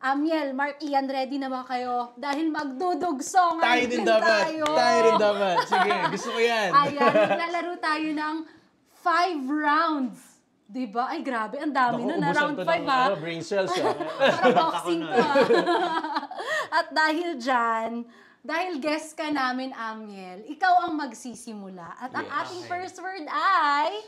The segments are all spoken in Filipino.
Amiel, Mark, Ian, ready na ba kayo? Dahil magdudugsongan Tayo din dapat. Tayo rin dapat. Sige, gusto ko yan. Ayan, maglalaro tayo ng 5 rounds. Diba? Ay, grabe. Ang dami na. Round 5, ha? Brain cells, Parang boxing to, ha? At dahil dyan, dahil guest ka namin, Amiel, ikaw ang magsisimula. At ang ating first word ay...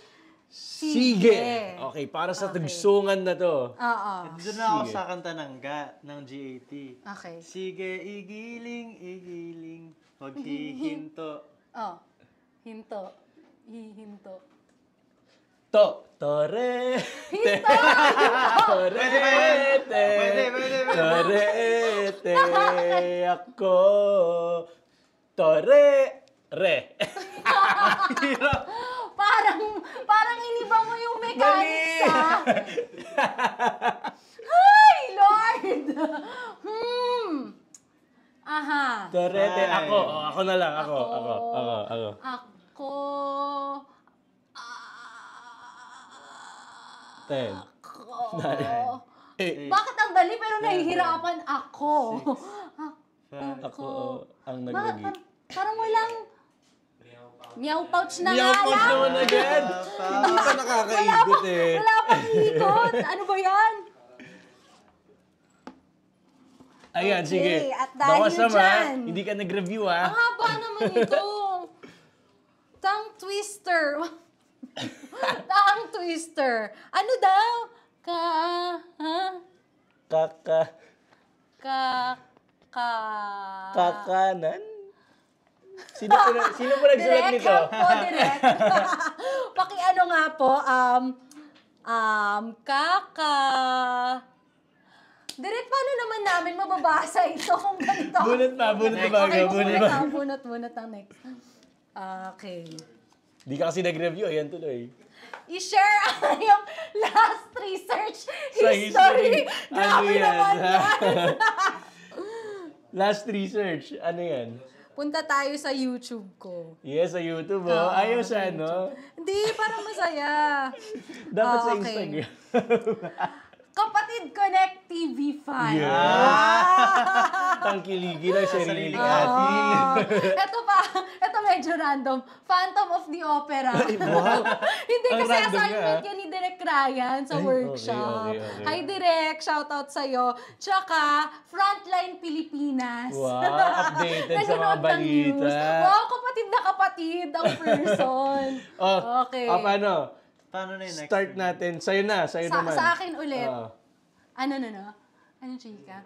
Sige. Okay, para sa tugsungan na to. Oo. Doon na ako sa kanta ng GAT. Okay. Sige, igiling, huwag hihinto. Oh, hinto. Hihinto. Tore. Hinto! Torete. Torete. Ako. Tore. Re. Parang iniba mo yung mechanics, ha? Ay, Lord! Aha. Torete. Ako. Ako na lang. Ako. Ako. 10. Bakit ang dali pero nahihirapan ako? Ako ang Bakit naglagi. parang walang meow pouch na Meow nga pouch lang. naman agad. Hindi pa nakakaikot eh. Wala pang ikot. Ano ba yan? Ayan, sige. At dahil Bawas naman, dyan. hindi ka nag-review Ang ha. haba naman ito. Tongue twister. Tongue twister. Ano daw? Kakanan? Sino po nagsulat Direct, nito? help po, direct. Paki-ano nga po, Direct, paano naman namin mababasa ito kung ganito? Bunot pa Okay, bago. bunot ang next. Okay. Di ka kasi nag-review, ayan tuloy. I-share yung last research Sa history. Ano Grabe yan? naman yan. Last research, ano yan? Punta tayo sa YouTube ko. Yes, sa YouTube, oh. Ayaw sa ano? Hindi, parang masaya. Dapat sa Okay. Instagram. Kapatid Connect TV5. Tangkiligi lang sarili Sarili. Ito medyo random. Phantom of the Opera. Wow. Hindi Ang kasi random assignment niya, yan ni Direk Ryan sa workshop. okay. Hi Direk, shoutout sa'yo. Tsaka, Frontline Pilipinas. Wow, updated sa mga Nanonood ng balita. news. Wow, kapatid na kapatid ang person. Okay. Paano? Paano na yung next? Start natin. Sa'yo naman. Sa akin ulit. Ano? Ano, chika?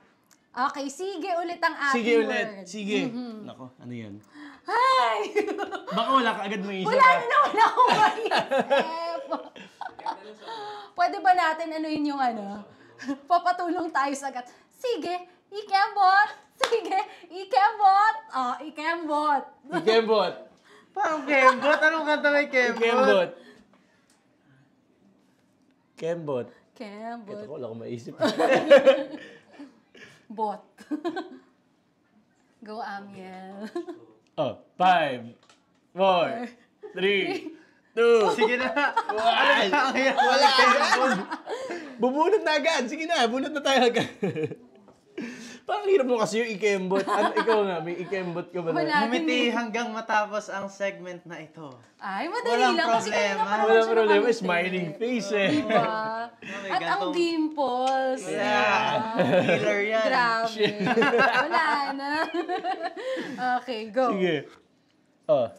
Okay, sige ulit ang ating Sige ulit. word. Sige. Nako, ano yan? Hi! Baka wala ka agad maisip. Wala akong maisip. Pwede ba natin yun yung papatulong tayo sa agad. Sige, ikembot. Sige, ikembot. Ikembot. Ikembot. Parang Kembot? Anong kanta may Kembot? Ikembot. Kembot. Kembot. Ito ko, wala akong maisip. Bot. Go, Amiel. 5, 4, 3, 2, Sige na. Wala agad. Bubunot na agad. Sige na, bunot na tayo agad. Parang hirap mo kasi yung ikembot. Ikaw nga, may ikembot ka ba na? Wala. Humiti hanggang matapos ang segment na ito. Ay, madali Walang lang. Kasi kanina problema. pa naman Wala siya problema, nakangiti. smiling face eh. Diba? may At ang gantong- dimples. Yeah. Killer yan. Grabe. Wala na. Okay, go. Sige.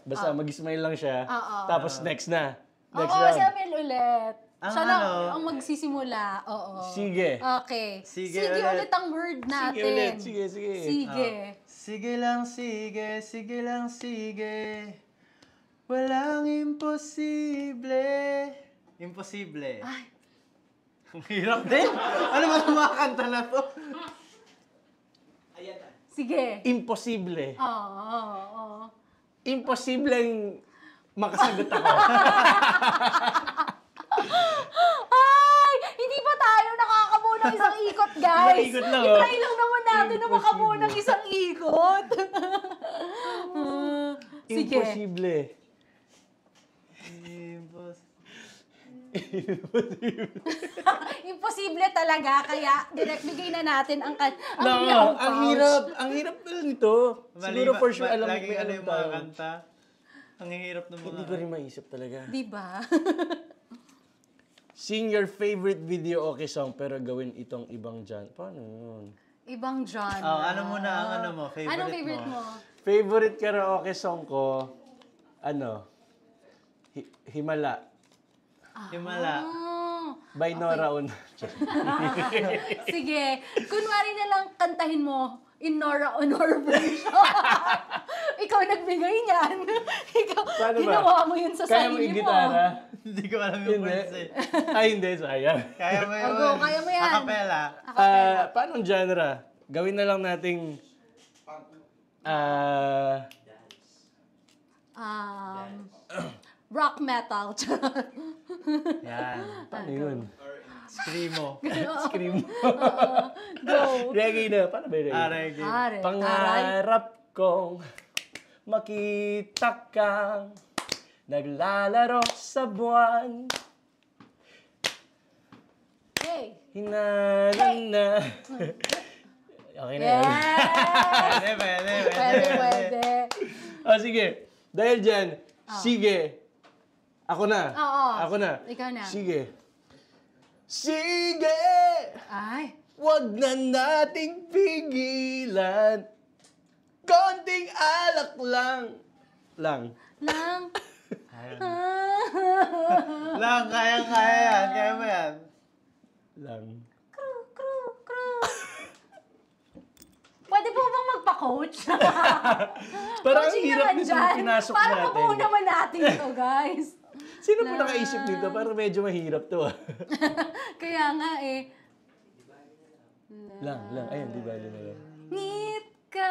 Basta mag-smile lang siya. Tapos next na. Next Oo, round. si Amiel ulit. Ang Siya lang ano? ang magsisimula. Oo. Sige. Okay. Sige Sige ulit. ulit ang word natin. Sige ulit. Sige. Sige. Sige lang, sige. Walang imposible. Imposible. Ay. Ang hirap din. Ano ba itong mga kanta na to? Sige. Imposible. Oo. Imposibleng makasagot ako. Ay! Hindi pa tayo nakakabuo ng isang ikot, guys. Ikot lang, I-try lang naman natin na makabuo ng isang ikot. Sige. Imposible. Imposible talaga, kaya direct bigay na natin ang No, iyong ang pouch. hirap. Ang hirap pala nito. Siguro for sure alam lagi may ano alam yung mga tayo. kanta. Ang hirap ng mga... Hindi ko rin maisip talaga. Di ba? Sing your favorite video okay song pero gawin itong ibang genre. Paano yun? Ibang genre. Oh, ano muna ang ano mo? Favorite Anong favorite mo? Favorite karaoke song ko, ano? Himala. Himala. Oh. By Nora Una. Sige. Kunwari na lang kantahin mo in Nora Honor version. Ikaw nagbigay niyan. Ikaw, Paano ba? ginawa mo yun sa Kaya mo sarili mo. i-gitara? Hindi ko alam yung Hindi. words eh. Ay, hindi. Sayang. Kaya mo yun. Go, kaya mo yan. Acapella. Paano genre? Gawin na lang nating... Rock metal. Yan. Paano yun? Screamo. Scream. Go. Reggae na. Paano ba yung reggae? Reggae. Are. Aray. Pangarap kong makita kang naglalaro sa buwan. Hey. Hinalan na. Okay na yan. Yes! Pwede. Oh, sige. Dahil dyan, sige. Ako na. Oo. Ako na. Ikaw na. Sige. Sige! Ay. Wag na nating pigilan. Konting alak lang. Lang. Lang. Lang, kaya yan. Kaya mo yan. Lang. Pwede po bang magpa-coach? Parang ang Coaching hirap naman nito dyan. pinasok Para natin. mabuo naman natin ito, guys. Sino po nakaisip nito? Parang medyo mahirap to. Kaya nga eh. Lang. Ayun, di ba? Yun na lang. Ngit ka.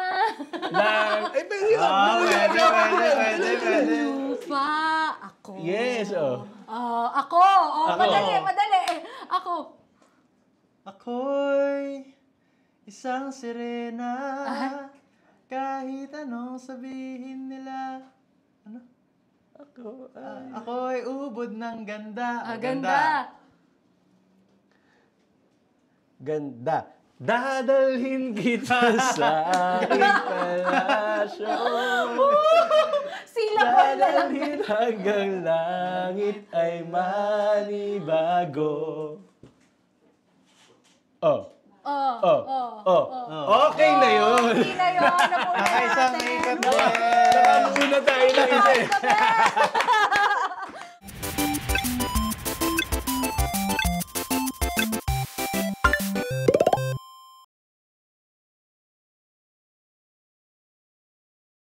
Lang. Ay, mahirap. Pwede. Lupa. Ako. Yes, oh. Ako. Ako. Madali. Ako. Ako'y isang sirena. Kahit anong sabihin nila. Ano? Ako'y ubod ng ganda. Ganda. Ganda. Dadalhin kita sa aking palasyo. Sila ko na lang. Dadalhin hanggang langit ay manibago. Okay na yun. Okay na yun. Napunan Nakaisang natin. ikot din. Nakabuo na tayo ng isa. Ayos na, be.